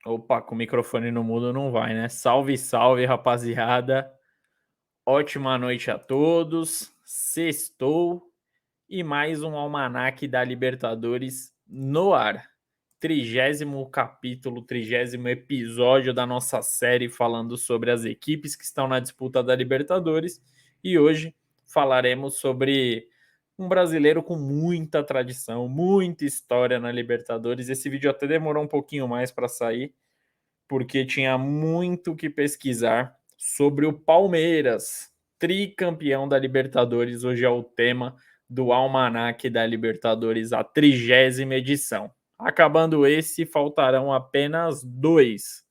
Opa, com o microfone no mudo não vai, né? Salve, salve, rapaziada. Ótima noite a todos. Sextou e mais um almanaque da Libertadores no ar. 30º capítulo, 30º episódio da nossa série falando sobre as equipes que estão na disputa da Libertadores. E hoje falaremos sobre um brasileiro com muita tradição, muita história na Libertadores. Esse vídeo até demorou um pouquinho mais para sair, porque tinha muito que pesquisar sobre o Palmeiras, tricampeão da Libertadores. Hoje é o tema do Almanaque da Libertadores, a 30ª edição. Acabando esse, faltarão apenas 2.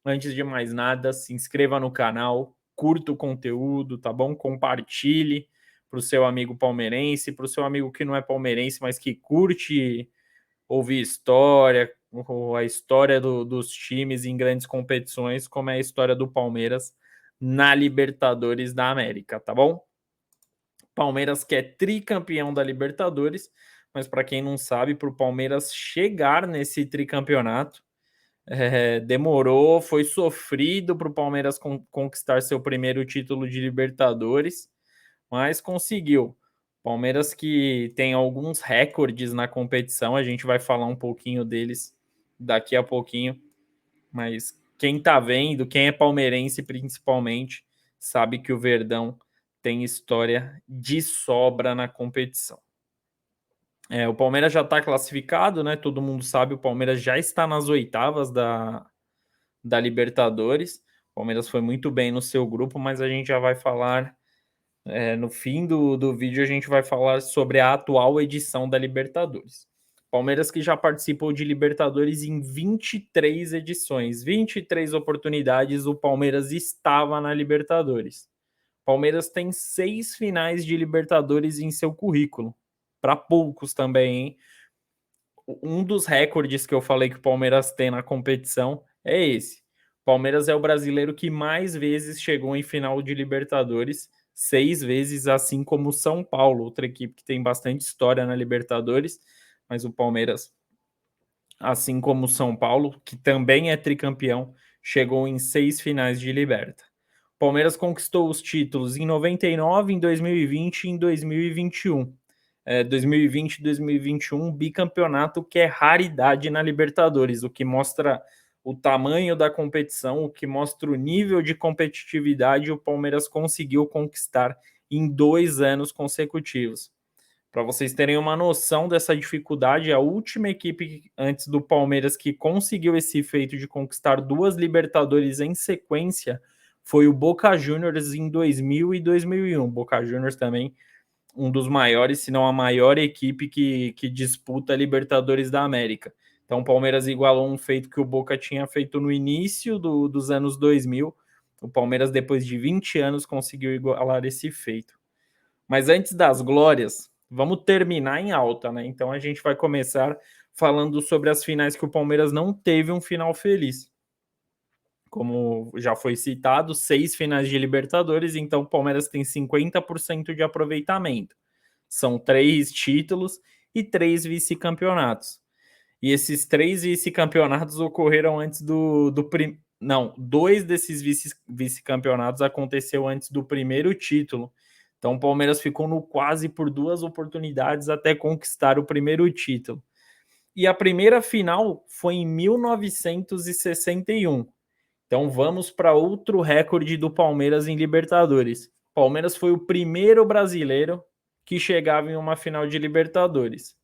Antes de mais nada, se inscreva no canal, curta o conteúdo, tá bom? Compartilhe para o seu amigo palmeirense, para o seu amigo que não é palmeirense, mas que curte ouvir história, a história dos times em grandes competições, como é a história do Palmeiras na Libertadores da América, tá bom? Palmeiras que é tricampeão da Libertadores, mas para quem não sabe, para o Palmeiras chegar nesse tricampeonato, demorou, foi sofrido para o Palmeiras conquistar seu primeiro título de Libertadores, mas conseguiu. Palmeiras que tem alguns recordes na competição, a gente vai falar um pouquinho deles daqui a pouquinho, mas quem tá vendo, quem é palmeirense principalmente, sabe que o Verdão tem história de sobra na competição. O Palmeiras já está classificado, né? Todo mundo sabe, o Palmeiras já está nas oitavas da Libertadores. O Palmeiras foi muito bem no seu grupo, mas a gente já vai falar no fim do vídeo. A gente vai falar sobre a atual edição da Libertadores. Palmeiras que já participou de Libertadores em 23 edições, 23 oportunidades o Palmeiras estava na Libertadores. Palmeiras tem 6 finais de Libertadores em seu currículo. Para poucos também, hein? Um dos recordes que eu falei que o Palmeiras tem na competição é esse. Palmeiras é o brasileiro que mais vezes chegou em final de Libertadores, 6 vezes, assim como o São Paulo, outra equipe que tem bastante história na Libertadores, mas o Palmeiras, assim como o São Paulo, que também é tricampeão, chegou em 6 finais de Liberta. O Palmeiras conquistou os títulos em 99, em 2020 e em 2021. 2020 e 2021, bicampeonato que é raridade na Libertadores, o que mostra o tamanho da competição, o que mostra o nível de competitividade o Palmeiras conseguiu conquistar em 2 anos consecutivos. Para vocês terem uma noção dessa dificuldade, a última equipe antes do Palmeiras que conseguiu esse feito de conquistar 2 Libertadores em sequência foi o Boca Juniors em 2000 e 2001. Boca Juniors também um dos maiores, se não a maior equipe que disputa a Libertadores da América. Então o Palmeiras igualou um feito que o Boca tinha feito no início dos anos 2000. O Palmeiras, depois de 20 anos, conseguiu igualar esse feito. Mas antes das glórias, vamos terminar em alta, né? Então a gente vai começar falando sobre as finais que o Palmeiras não teve um final feliz. Como já foi citado, 6 finais de Libertadores, então o Palmeiras tem 50% de aproveitamento. São 3 títulos e 3 vice-campeonatos. E esses 3 vice-campeonatos ocorreram antes Não, 2 desses vice-campeonatos aconteceu antes do primeiro título. Então o Palmeiras ficou no quase por 2 oportunidades até conquistar o primeiro título. E a primeira final foi em 1961. Então vamos para outro recorde do Palmeiras em Libertadores. Palmeiras foi o primeiro brasileiro que chegava em uma final de Libertadores.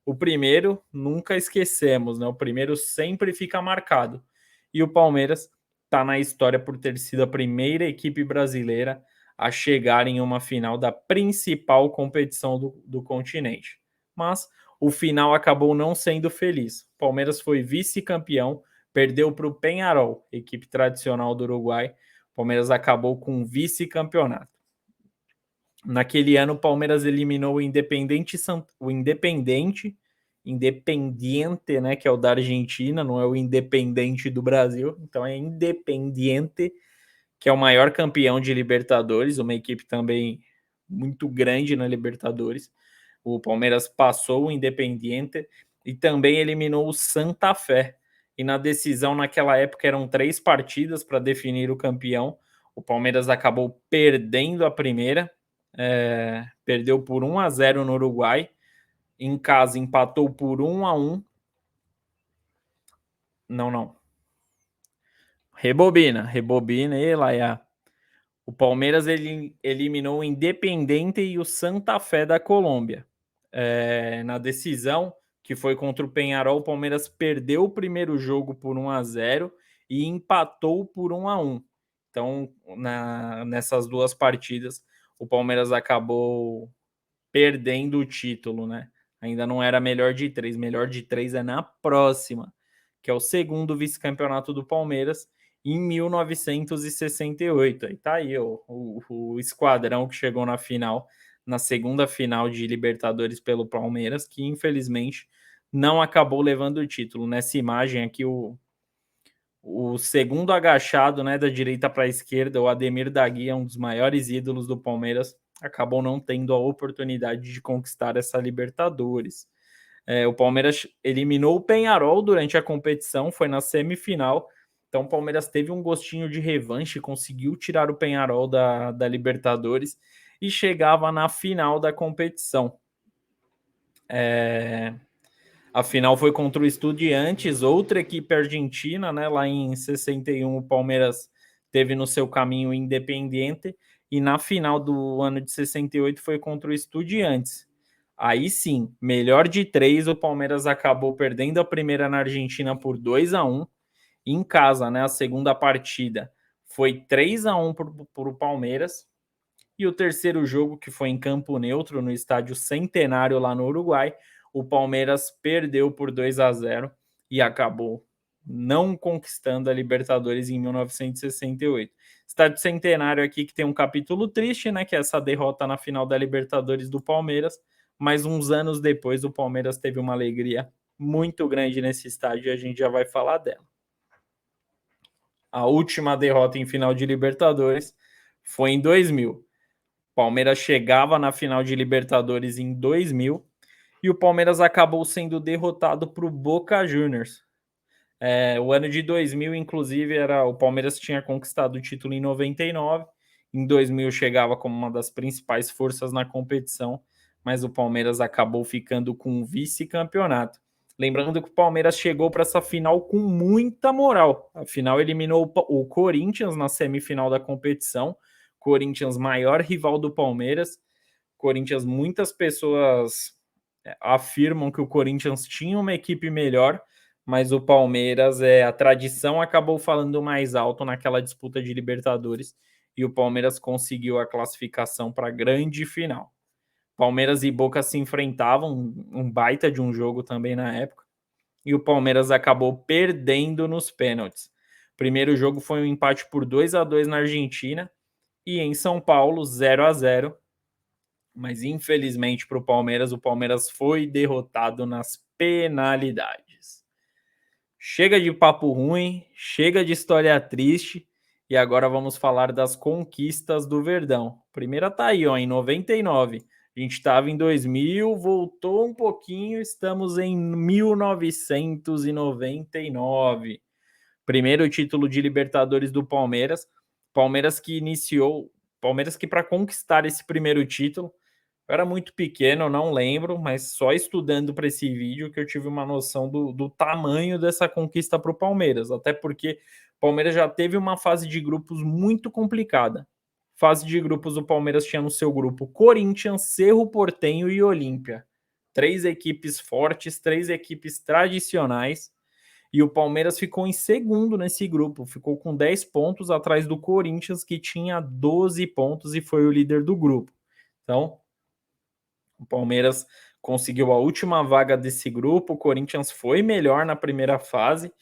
O primeiro, nunca esquecemos, né? O primeiro sempre fica marcado. E o Palmeiras está na história por ter sido a primeira equipe brasileira a chegar em uma final da principal competição do continente. Mas o final acabou não sendo feliz. O Palmeiras foi vice-campeão, perdeu para o Peñarol, equipe tradicional do Uruguai. O Palmeiras acabou com um vice-campeonato. Naquele ano, o Palmeiras eliminou o Independente Independiente, né, que é o da Argentina, não é o Independente do Brasil, então é Independiente, que é o maior campeão de Libertadores, uma equipe também muito grande na Libertadores. O Palmeiras passou o Independiente e também eliminou o Santa Fé. E na decisão, naquela época, eram 3 partidas para definir o campeão. O Palmeiras acabou perdendo a primeira, perdeu por 1-0 no Uruguai. Em casa, empatou por 1-1. Não. Rebobina e Laia. O Palmeiras eliminou o Independiente e o Santa Fé da Colômbia. Na decisão, que foi contra o Peñarol, o Palmeiras perdeu o primeiro jogo por 1-0 e empatou por 1-1. Então, nessas 2 partidas, o Palmeiras acabou perdendo o título, né? Ainda não era melhor de 3. Melhor de 3 é na próxima, que é o segundo vice-campeonato do Palmeiras em 1968. Aí tá aí o esquadrão que chegou na final, na segunda final de Libertadores pelo Palmeiras, que infelizmente não acabou levando o título. Nessa imagem aqui, o segundo agachado, né, da direita para a esquerda, o Ademir da Guia, um dos maiores ídolos do Palmeiras, acabou não tendo a oportunidade de conquistar essa Libertadores. O Palmeiras eliminou o Peñarol durante a competição, foi na semifinal. Então o Palmeiras teve um gostinho de revanche, conseguiu tirar o Peñarol da Libertadores e chegava na final da competição. A final foi contra o Estudiantes, outra equipe argentina, né? Lá em 61 o Palmeiras teve no seu caminho o Independiente e na final do ano de 68 foi contra o Estudiantes. Aí sim, melhor de 3, o Palmeiras acabou perdendo a primeira na Argentina por 2-1. Em casa, né? A segunda partida foi 3-1 para o Palmeiras. E o terceiro jogo, que foi em campo neutro, no estádio Centenário, lá no Uruguai, o Palmeiras perdeu por 2-0 e acabou não conquistando a Libertadores em 1968. Estádio Centenário aqui que tem um capítulo triste, né? Que é essa derrota na final da Libertadores do Palmeiras. Mas uns anos depois, o Palmeiras teve uma alegria muito grande nesse estádio e a gente já vai falar dela. A última derrota em final de Libertadores foi em 2000. Palmeiras chegava na final de Libertadores em 2000 e o Palmeiras acabou sendo derrotado para o Boca Juniors. O ano de 2000, inclusive, o Palmeiras tinha conquistado o título em 99. Em 2000 chegava como uma das principais forças na competição, mas o Palmeiras acabou ficando com o vice-campeonato. Lembrando que o Palmeiras chegou para essa final com muita moral. Afinal, eliminou o Corinthians na semifinal da competição. Corinthians, maior rival do Palmeiras. Corinthians, muitas pessoas afirmam que o Corinthians tinha uma equipe melhor, mas o Palmeiras, a tradição acabou falando mais alto naquela disputa de Libertadores e o Palmeiras conseguiu a classificação para a grande final. Palmeiras e Boca se enfrentavam, um baita de um jogo também na época, e o Palmeiras acabou perdendo nos pênaltis. O primeiro jogo foi um empate por 2-2 na Argentina e em São Paulo 0-0, mas infelizmente para o Palmeiras foi derrotado nas penalidades. Chega de papo ruim, chega de história triste e agora vamos falar das conquistas do Verdão. A primeira tá aí, ó, em 99. A gente estava em 2000, voltou um pouquinho, estamos em 1999. Primeiro título de Libertadores do Palmeiras. Palmeiras que para conquistar esse primeiro título, eu era muito pequeno, eu não lembro, mas só estudando para esse vídeo que eu tive uma noção do tamanho dessa conquista para o Palmeiras. Até porque o Palmeiras já teve uma fase de grupos muito complicada. Fase de grupos, o Palmeiras tinha no seu grupo Corinthians, Cerro Porteño e Olímpia. 3 equipes fortes, 3 equipes tradicionais. E o Palmeiras ficou em segundo nesse grupo, ficou com 10 pontos atrás do Corinthians, que tinha 12 pontos e foi o líder do grupo. Então, o Palmeiras conseguiu a última vaga desse grupo, o Corinthians foi melhor na primeira fase,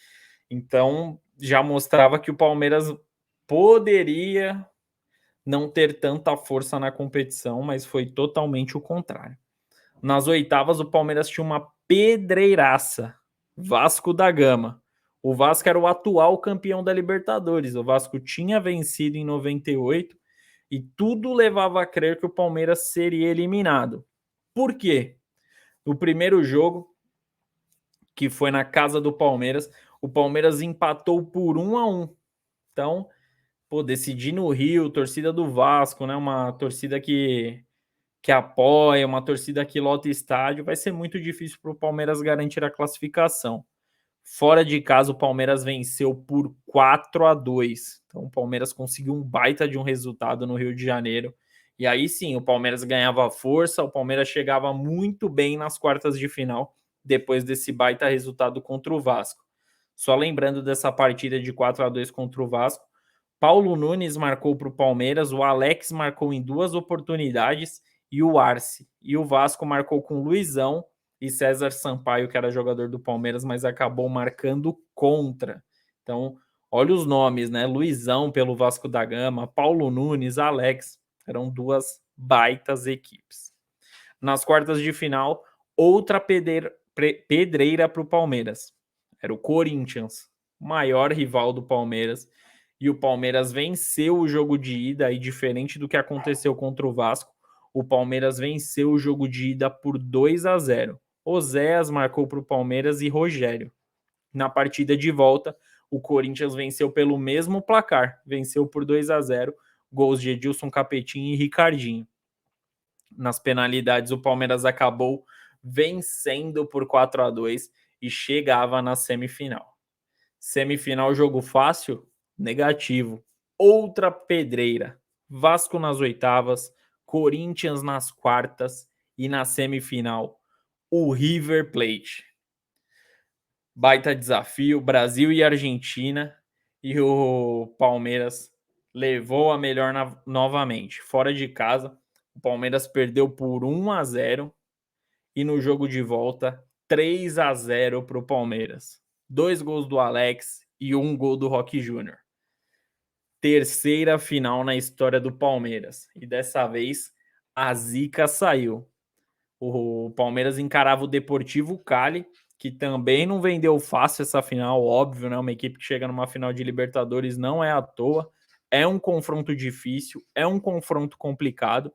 então já mostrava que o Palmeiras poderia não ter tanta força na competição, mas foi totalmente o contrário. Nas oitavas, o Palmeiras tinha uma pedreiraça. Vasco da Gama. O Vasco era o atual campeão da Libertadores. O Vasco tinha vencido em 98 e tudo levava a crer que o Palmeiras seria eliminado. Por quê? No primeiro jogo, que foi na casa do Palmeiras, o Palmeiras empatou por 1-1. Então, decidir no Rio, torcida do Vasco, né? Uma torcida que apoia, uma torcida que lota estádio, vai ser muito difícil para o Palmeiras garantir a classificação. Fora de casa, o Palmeiras venceu por 4-2. Então, o Palmeiras conseguiu um baita de um resultado no Rio de Janeiro. E aí sim, o Palmeiras ganhava força, o Palmeiras chegava muito bem nas quartas de final, depois desse baita resultado contra o Vasco. Só lembrando dessa partida de 4-2 contra o Vasco, Paulo Nunes marcou para o Palmeiras, o Alex marcou em 2 oportunidades e o Arce. E o Vasco marcou com Luizão e César Sampaio, que era jogador do Palmeiras, mas acabou marcando contra. Então, olha os nomes, né? Luizão pelo Vasco da Gama, Paulo Nunes, Alex, eram 2 baitas equipes. Nas quartas de final, outra pedreira para o Palmeiras. Era o Corinthians, maior rival do Palmeiras, e o Palmeiras venceu o jogo de ida, e diferente do que aconteceu contra o Vasco, o Palmeiras venceu o jogo de ida por 2-0. Oséias marcou para o Palmeiras e Rogério. Na partida de volta, o Corinthians venceu pelo mesmo placar, venceu por 2-0, gols de Edilson Capetinho e Ricardinho. Nas penalidades, o Palmeiras acabou vencendo por 4-2 e chegava na semifinal. Semifinal, jogo fácil? Negativo. Outra pedreira. Vasco nas oitavas, Corinthians nas quartas e na semifinal, o River Plate. Baita desafio, Brasil e Argentina, e o Palmeiras levou a melhor novamente. Fora de casa, o Palmeiras perdeu por 1-0 e no jogo de volta, 3-0 para o Palmeiras. 2 gols do Alex e 1 gol do Roque Júnior. Terceira final na história do Palmeiras. E dessa vez, a zica saiu. O Palmeiras encarava o Deportivo Cali, que também não vendeu fácil essa final, óbvio, né? Uma equipe que chega numa final de Libertadores não é à toa. É um confronto difícil, é um confronto complicado.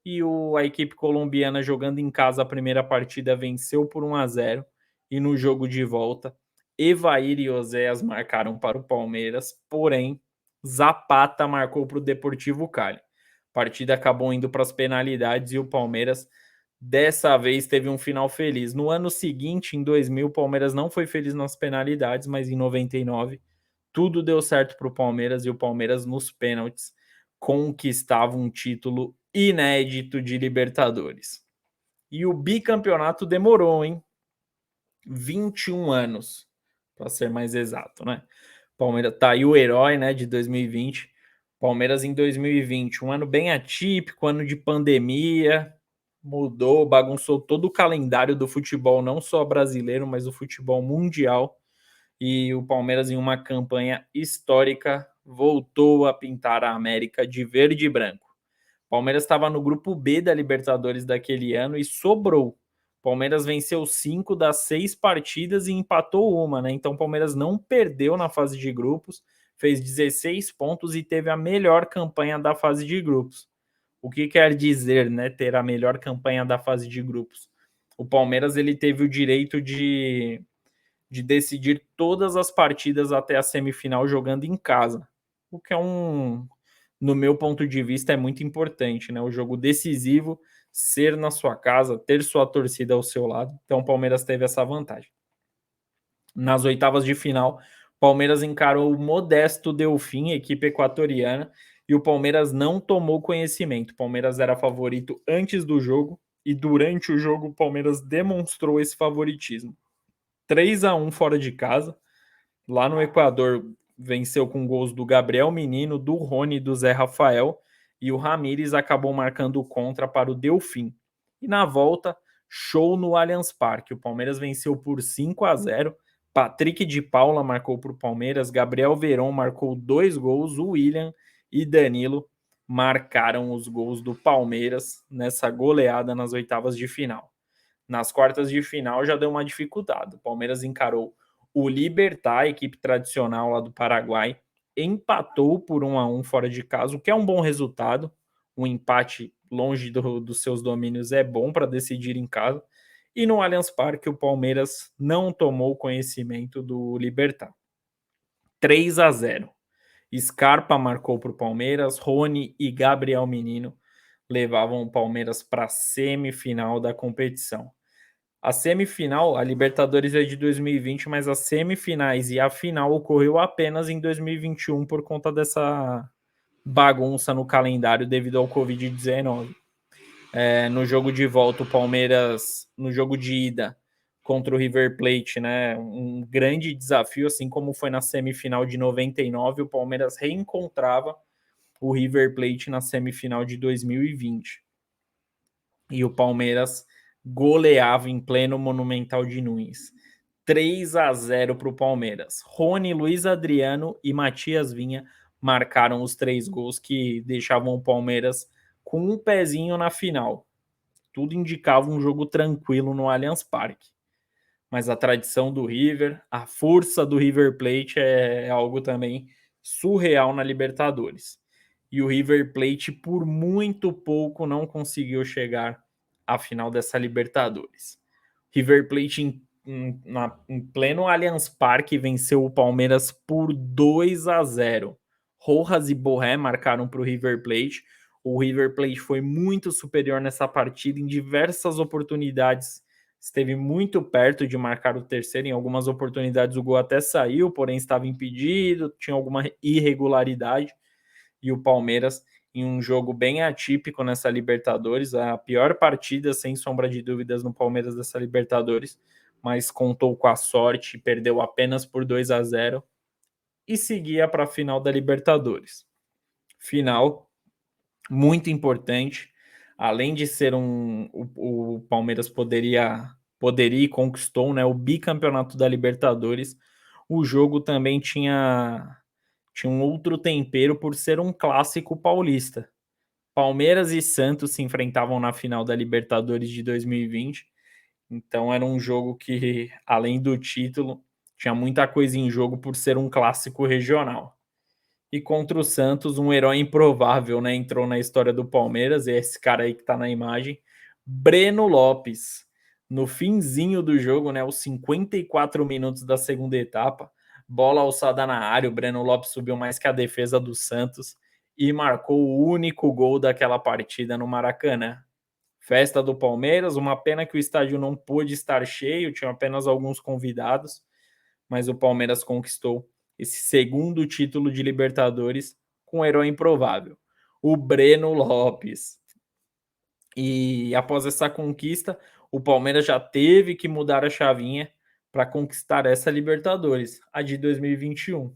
E a equipe colombiana, jogando em casa a primeira partida, venceu por 1-0. E no jogo de volta, Evair e Oséias marcaram para o Palmeiras, porém, Zapata marcou para o Deportivo Cali. A partida acabou indo para as penalidades e o Palmeiras dessa vez teve um final feliz. No ano seguinte, em 2000, o Palmeiras não foi feliz nas penalidades, mas em 99 tudo deu certo para o Palmeiras e o Palmeiras nos pênaltis conquistava um título inédito de Libertadores. E o bicampeonato demorou, hein? 21 anos, para ser mais exato, né? Palmeiras tá aí o herói, né, de 2020. Palmeiras em 2020, um ano bem atípico, ano de pandemia, mudou, bagunçou todo o calendário do futebol, não só brasileiro, mas o futebol mundial. E o Palmeiras, em uma campanha histórica, voltou a pintar a América de verde e branco. O Palmeiras estava no grupo B da Libertadores daquele ano e sobrou. O Palmeiras venceu 5 das 6 partidas e empatou uma, né? Então o Palmeiras não perdeu na fase de grupos, fez 16 pontos e teve a melhor campanha da fase de grupos. O que quer dizer, né, ter a melhor campanha da fase de grupos? O Palmeiras ele teve o direito de decidir todas as partidas até a semifinal jogando em casa, o que no meu ponto de vista, é muito importante, né? O jogo decisivo, ser na sua casa, ter sua torcida ao seu lado. Então o Palmeiras teve essa vantagem. Nas oitavas de final, o Palmeiras encarou o modesto Delfim, equipe equatoriana, e o Palmeiras não tomou conhecimento. O Palmeiras era favorito antes do jogo e durante o jogo o Palmeiras demonstrou esse favoritismo. 3-1 fora de casa. Lá no Equador, venceu com gols do Gabriel Menino, do Rony e do Zé Rafael. E o Ramires acabou marcando o contra para o Delfim. E na volta, show no Allianz Parque. O Palmeiras venceu por 5-0. Patrick de Paula marcou para o Palmeiras. Gabriel Veron marcou 2 gols. O William e Danilo marcaram os gols do Palmeiras nessa goleada nas oitavas de final. Nas quartas de final já deu uma dificuldade. O Palmeiras encarou o Libertad, equipe tradicional lá do Paraguai, empatou por 1-1 fora de casa, o que é um bom resultado. Um empate longe dos seus domínios é bom para decidir em casa. E no Allianz Parque, o Palmeiras não tomou conhecimento do Libertad. 3-0. Scarpa marcou para o Palmeiras, Rony e Gabriel Menino levavam o Palmeiras para a semifinal da competição. A semifinal, a Libertadores é de 2020, mas as semifinais e a final ocorreu apenas em 2021 por conta dessa bagunça no calendário devido ao Covid-19. No jogo de volta, o Palmeiras, no jogo de ida contra o River Plate, né, um grande desafio, assim como foi na semifinal de 99, o Palmeiras reencontrava o River Plate na semifinal de 2020. E o Palmeiras goleava em pleno Monumental de Nunes. 3-0 para o Palmeiras. Rony, Luiz Adriano e Matias Vinha marcaram os 3 gols que deixavam o Palmeiras com um pezinho na final. Tudo indicava um jogo tranquilo no Allianz Parque. Mas a tradição do River, a força do River Plate é algo também surreal na Libertadores. E o River Plate, por muito pouco, não conseguiu chegar à final dessa Libertadores. River Plate, em pleno Allianz Parque, venceu o Palmeiras por 2-0. Rojas e Borré marcaram para o River Plate. O River Plate foi muito superior nessa partida em diversas oportunidades. Esteve muito perto de marcar o terceiro. Em algumas oportunidades o gol até saiu, porém estava impedido, tinha alguma irregularidade. E o Palmeiras, em um jogo bem atípico nessa Libertadores, a pior partida, sem sombra de dúvidas, no Palmeiras dessa Libertadores, mas contou com a sorte, perdeu apenas por 2-0 e seguia para a final da Libertadores. Final muito importante, além de ser o Palmeiras poderia e conquistou, né, o bicampeonato da Libertadores. O jogo também tinha um outro tempero por ser um clássico paulista. Palmeiras e Santos se enfrentavam na final da Libertadores de 2020. Então era um jogo que, além do título, tinha muita coisa em jogo por ser um clássico regional. E contra o Santos, um herói improvável, né? Entrou na história do Palmeiras, e é esse cara aí que tá na imagem, Breno Lopes. No finzinho do jogo, né? Os 54 minutos da segunda etapa, bola alçada na área, o Breno Lopes subiu mais que a defesa do Santos e marcou o único gol daquela partida no Maracanã. Festa do Palmeiras, uma pena que o estádio não pôde estar cheio, tinha apenas alguns convidados, mas o Palmeiras conquistou esse segundo título de Libertadores com um herói improvável, o Breno Lopes. E após essa conquista, o Palmeiras já teve que mudar a chavinha para conquistar essa Libertadores, a de 2021.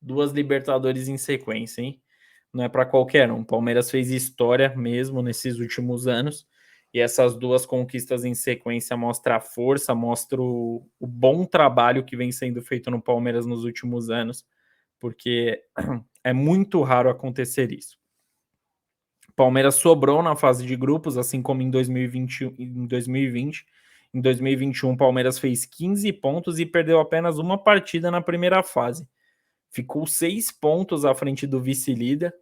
2 Libertadores em sequência, hein? Não é para qualquer um. O Palmeiras fez história mesmo nesses últimos anos. E essas 2 conquistas em sequência mostram a força, mostram o bom trabalho que vem sendo feito no Palmeiras nos últimos anos, porque é muito raro acontecer isso. O Palmeiras sobrou na fase de grupos, assim como em 2020. Em 2021, o Palmeiras fez 15 pontos e perdeu apenas uma partida na primeira fase. Ficou 6 pontos à frente do vice-líder,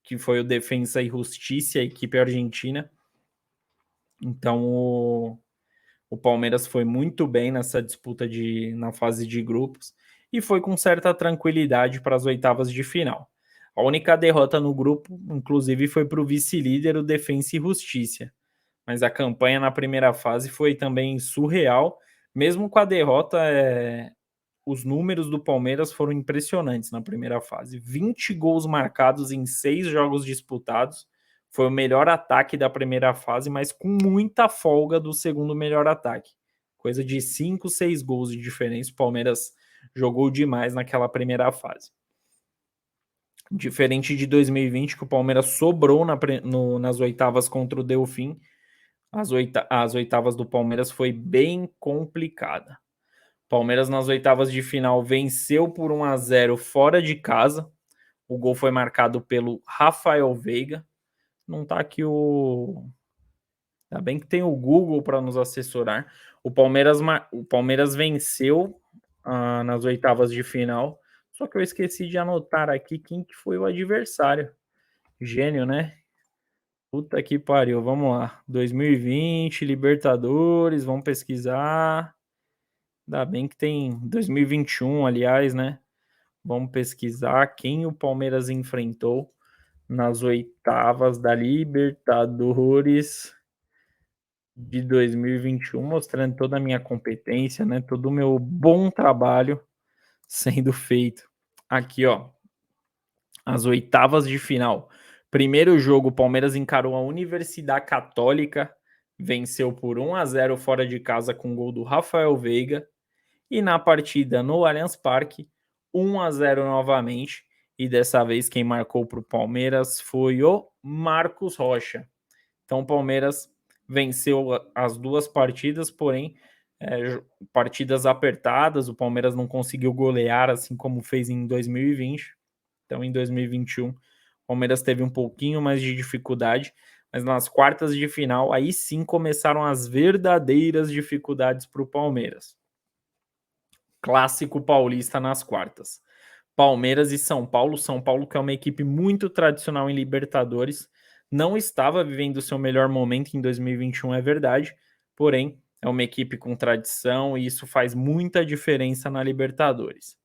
que foi o Defensa e Justiça, a equipe argentina. Então, o Palmeiras foi muito bem nessa disputa na fase de grupos e foi com certa tranquilidade para as oitavas de final. A única derrota no grupo, inclusive, foi para o vice-líder, o Defensa e Justiça. Mas a campanha na primeira fase foi também surreal. Mesmo com a derrota, os números do Palmeiras foram impressionantes na primeira fase. 20 gols marcados em 6 jogos disputados. Foi o melhor ataque da primeira fase, mas com muita folga do segundo melhor ataque. Coisa de 5, 6 gols de diferença. O Palmeiras jogou demais naquela primeira fase. Diferente de 2020, que o Palmeiras sobrou nas oitavas contra o Delfim. As oitavas do Palmeiras foi bem complicada. Palmeiras nas oitavas de final venceu por 1-0 fora de casa. O gol foi marcado pelo Rafael Veiga. Não tá aqui Ainda bem que tem o Google para nos assessorar. O Palmeiras venceu nas oitavas de final, só que eu esqueci de anotar aqui quem que foi o adversário. Gênio, né? Puta que pariu, vamos lá. 2020, Libertadores, vamos pesquisar. Ainda bem que tem 2021, aliás, né? Vamos pesquisar quem o Palmeiras enfrentou nas oitavas da Libertadores de 2021, mostrando toda a minha competência, né? Todo o meu bom trabalho sendo feito. Aqui, ó, as oitavas de final. Primeiro jogo, o Palmeiras encarou a Universidade Católica, venceu por 1-0 fora de casa com gol do Rafael Veiga. E na partida no Allianz Parque, 1-0 novamente. E dessa vez quem marcou para o Palmeiras foi o Marcos Rocha. Então o Palmeiras venceu as duas partidas, porém partidas apertadas. O Palmeiras não conseguiu golear assim como fez em 2020. Então em 2021 o Palmeiras teve um pouquinho mais de dificuldade, mas nas quartas de final aí sim começaram as verdadeiras dificuldades para o Palmeiras. Clássico paulista nas quartas. Palmeiras e São Paulo. São Paulo, que é uma equipe muito tradicional em Libertadores, não estava vivendo seu melhor momento em 2021, é verdade, porém é uma equipe com tradição e isso faz muita diferença na Libertadores.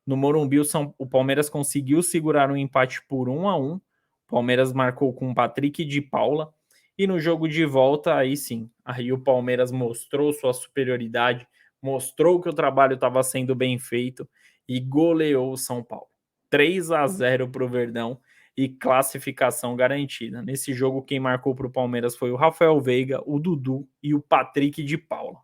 No Morumbi, o Palmeiras conseguiu segurar um empate por 1-1. O Palmeiras marcou com Patrick de Paula. E no jogo de volta, aí sim, aí o Palmeiras mostrou sua superioridade, mostrou que o trabalho estava sendo bem feito e goleou o São Paulo. 3-0 para o Verdão e classificação garantida. Nesse jogo, quem marcou para o Palmeiras foi o Rafael Veiga, o Dudu e o Patrick de Paula.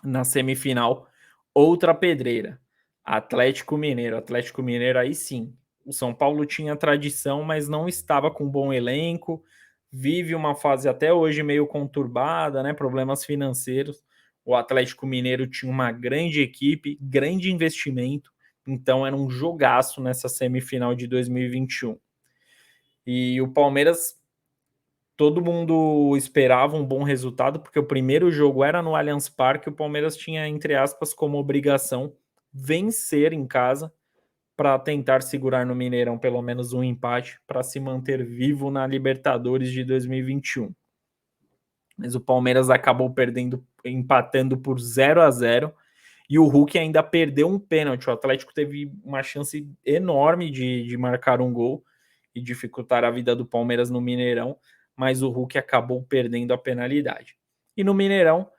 Na semifinal, outra pedreira. Atlético Mineiro. Atlético Mineiro, aí sim. O São Paulo tinha tradição, mas não estava com um bom elenco. Vive uma fase até hoje meio conturbada, né? Problemas financeiros. O Atlético Mineiro tinha uma grande equipe, grande investimento. Então era um jogaço nessa semifinal de 2021. E o Palmeiras, todo mundo esperava um bom resultado, porque o primeiro jogo era no Allianz Parque, o Palmeiras tinha, entre aspas, como obrigação vencer em casa para tentar segurar no Mineirão pelo menos um empate para se manter vivo na Libertadores de 2021. Mas o Palmeiras acabou empatando por 0-0 e o Hulk ainda perdeu um pênalti. O Atlético teve uma chance enorme de marcar um gol e dificultar a vida do Palmeiras no Mineirão, mas o Hulk acabou perdendo a penalidade. E no Mineirão,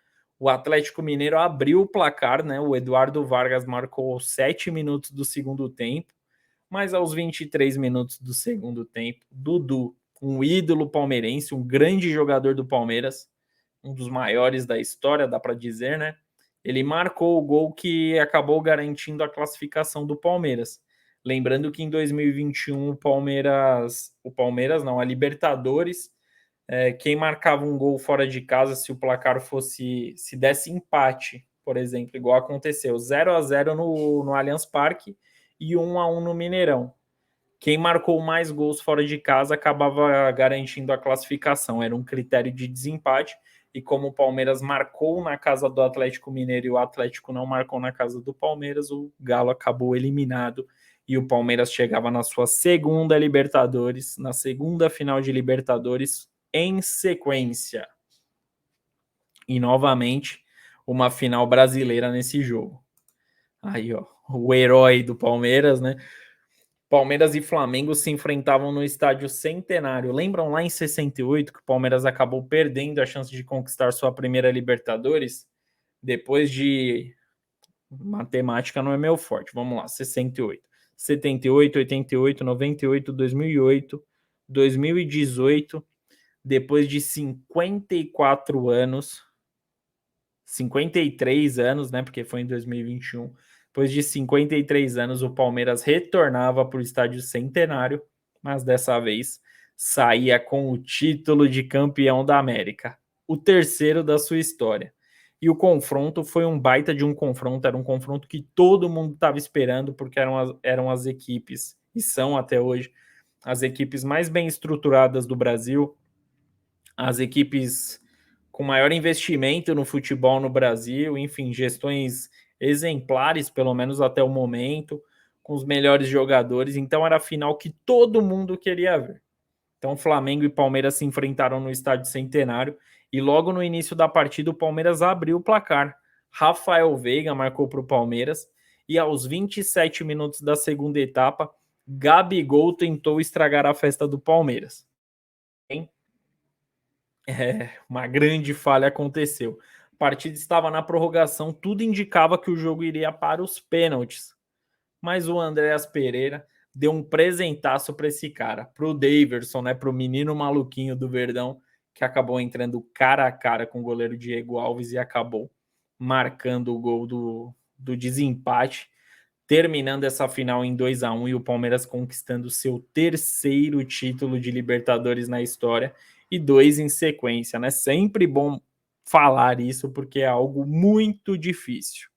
o Atlético Mineiro abriu o placar, né? O Eduardo Vargas marcou aos 7 minutos do segundo tempo, mas aos 23 minutos do segundo tempo, Dudu, um ídolo palmeirense, um grande jogador do Palmeiras, um dos maiores da história, dá para dizer, né? Ele marcou o gol que acabou garantindo a classificação do Palmeiras. Lembrando que em 2021 a Libertadores, quem marcava um gol fora de casa, se o placar se desse empate, por exemplo, igual aconteceu, 0-0 no Allianz Parque e 1-1 no Mineirão. Quem marcou mais gols fora de casa acabava garantindo a classificação. Era um critério de desempate. E como o Palmeiras marcou na casa do Atlético Mineiro e o Atlético não marcou na casa do Palmeiras, o Galo acabou eliminado e o Palmeiras chegava na sua segunda Libertadores, na segunda final de Libertadores em sequência. E novamente uma final brasileira nesse jogo. Aí, ó, o herói do Palmeiras, né? Palmeiras e Flamengo se enfrentavam no estádio Centenário. Lembram lá em 68 que o Palmeiras acabou perdendo a chance de conquistar sua primeira Libertadores? Depois de... Matemática não é meu forte. Vamos lá, 68. 78, 88, 98, 2008, 2018. Depois de 54 anos, 53 anos, né? Porque foi em 2021. Depois de 53 anos, o Palmeiras retornava para o estádio Centenário, mas dessa vez saía com o título de campeão da América, o terceiro da sua história. E o confronto foi um baita de um confronto, era um confronto que todo mundo estava esperando, porque eram as equipes, e são até hoje, as equipes mais bem estruturadas do Brasil, as equipes com maior investimento no futebol no Brasil, enfim, gestões exemplares, pelo menos até o momento, com os melhores jogadores. Então era a final que todo mundo queria ver. Então Flamengo e Palmeiras se enfrentaram no Estádio Centenário e logo no início da partida o Palmeiras abriu o placar. Rafael Veiga marcou para o Palmeiras e aos 27 minutos da segunda etapa, Gabigol tentou estragar a festa do Palmeiras. Uma grande falha aconteceu. A partida estava na prorrogação, tudo indicava que o jogo iria para os pênaltis. Mas o Andréas Pereira deu um presentaço para esse cara, pro Daverson, né, pro menino maluquinho do Verdão, que acabou entrando cara a cara com o goleiro Diego Alves e acabou marcando o gol do desempate, terminando essa final em 2-1 e o Palmeiras conquistando seu terceiro título de Libertadores na história e 2 em sequência, né? Sempre bom falar isso porque é algo muito difícil.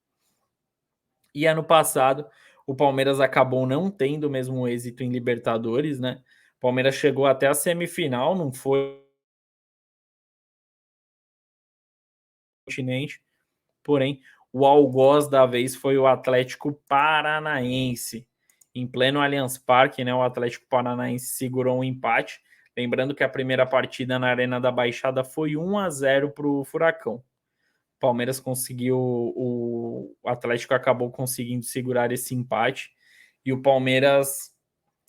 E ano passado, o Palmeiras acabou não tendo o mesmo êxito em Libertadores, né? O Palmeiras chegou até a semifinal, não foi continente, porém o algoz da vez foi o Atlético Paranaense. Em pleno Allianz Parque, né, o Atlético Paranaense segurou um empate. Lembrando que a primeira partida na Arena da Baixada foi 1-0 para o Furacão. Palmeiras conseguiu, o Atlético acabou conseguindo segurar esse empate e o Palmeiras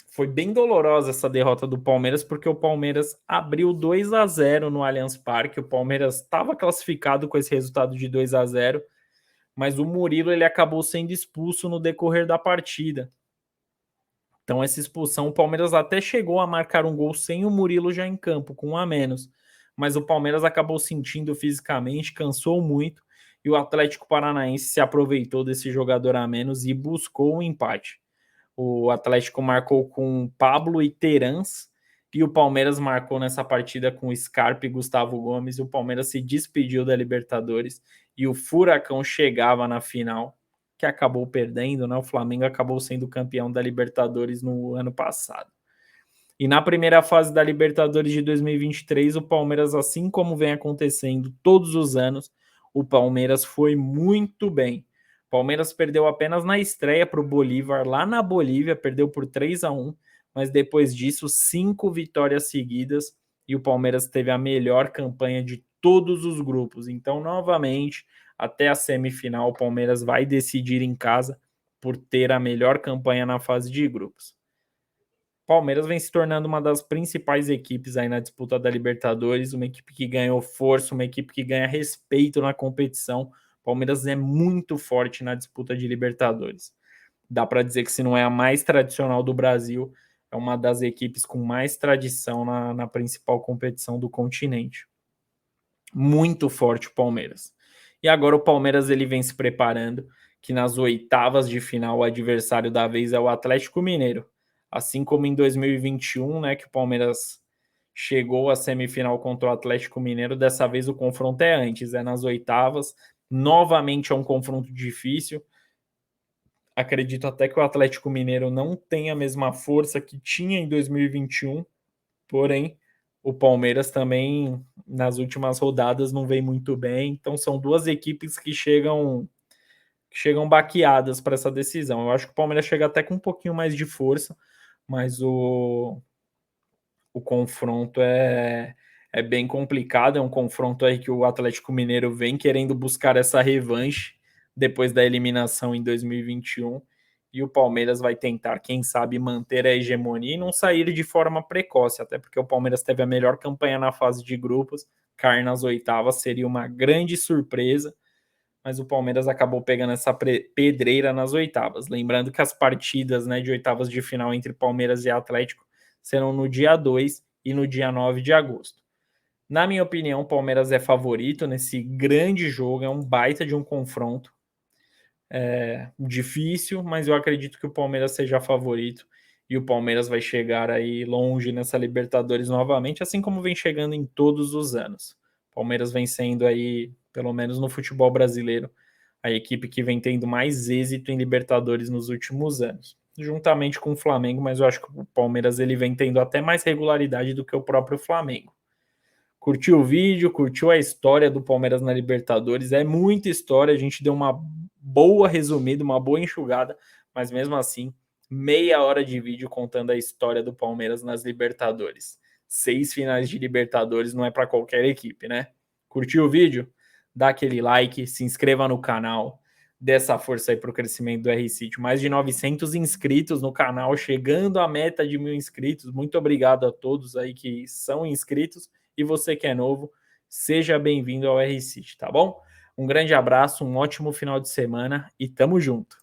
foi bem dolorosa essa derrota do Palmeiras porque o Palmeiras abriu 2-0 no Allianz Parque. O Palmeiras estava classificado com esse resultado de 2-0, mas o Murilo ele acabou sendo expulso no decorrer da partida. Então essa expulsão, o Palmeiras até chegou a marcar um gol sem o Murilo já em campo, com um a menos. Mas o Palmeiras acabou sentindo fisicamente, cansou muito, e o Atlético Paranaense se aproveitou desse jogador a menos e buscou um empate. O Atlético marcou com Pablo e Terans, e o Palmeiras marcou nessa partida com Scarpa e Gustavo Gomes. O Palmeiras se despediu da Libertadores e o Furacão chegava na final, que acabou perdendo, né? O Flamengo acabou sendo campeão da Libertadores no ano passado. E na primeira fase da Libertadores de 2023, o Palmeiras, assim como vem acontecendo todos os anos, o Palmeiras foi muito bem. O Palmeiras perdeu apenas na estreia para o Bolívar, lá na Bolívia, perdeu por 3-1, mas depois disso, 5 vitórias seguidas e o Palmeiras teve a melhor campanha de todos os grupos. Então, novamente, até a semifinal, o Palmeiras vai decidir em casa por ter a melhor campanha na fase de grupos. Palmeiras vem se tornando uma das principais equipes aí na disputa da Libertadores, uma equipe que ganhou força, uma equipe que ganha respeito na competição. Palmeiras é muito forte na disputa de Libertadores. Dá para dizer que se não é a mais tradicional do Brasil, é uma das equipes com mais tradição na principal competição do continente. Muito forte o Palmeiras. E agora o Palmeiras ele vem se preparando, que nas oitavas de final o adversário da vez é o Atlético Mineiro. Assim como em 2021, né, que o Palmeiras chegou à semifinal contra o Atlético Mineiro, dessa vez o confronto é antes, é nas oitavas. Novamente é um confronto difícil. Acredito até que o Atlético Mineiro não tem a mesma força que tinha em 2021, porém o Palmeiras também nas últimas rodadas não vem muito bem. Então são duas equipes que chegam baqueadas para essa decisão. Eu acho que o Palmeiras chega até com um pouquinho mais de força, mas o confronto é bem complicado. É um confronto aí que o Atlético Mineiro vem querendo buscar essa revanche depois da eliminação em 2021. E o Palmeiras vai tentar, quem sabe, manter a hegemonia e não sair de forma precoce, até porque o Palmeiras teve a melhor campanha na fase de grupos. Cair nas oitavas seria uma grande surpresa, mas o Palmeiras acabou pegando essa pedreira nas oitavas. Lembrando que as partidas, né, de oitavas de final entre Palmeiras e Atlético serão no dia 2 e no dia 9 de agosto. Na minha opinião, o Palmeiras é favorito nesse grande jogo, é um baita de um confronto. Difícil, mas eu acredito que o Palmeiras seja favorito e o Palmeiras vai chegar aí longe nessa Libertadores novamente, assim como vem chegando em todos os anos. O Palmeiras vem sendo aí, pelo menos no futebol brasileiro, a equipe que vem tendo mais êxito em Libertadores nos últimos anos, juntamente com o Flamengo, mas eu acho que o Palmeiras ele vem tendo até mais regularidade do que o próprio Flamengo. Curtiu o vídeo, curtiu a história do Palmeiras na Libertadores, é muita história, a gente deu uma boa resumida, uma boa enxugada, mas mesmo assim, meia hora de vídeo contando a história do Palmeiras nas Libertadores. 6 finais de Libertadores não é para qualquer equipe, né? Curtiu o vídeo? Dá aquele like, se inscreva no canal, dê essa força aí para o crescimento do R-City. Mais de 900 inscritos no canal, chegando à meta de 1.000 inscritos. Muito obrigado a todos aí que são inscritos. E você que é novo, seja bem-vindo ao R-City, tá bom? Um grande abraço, um ótimo final de semana e tamo junto.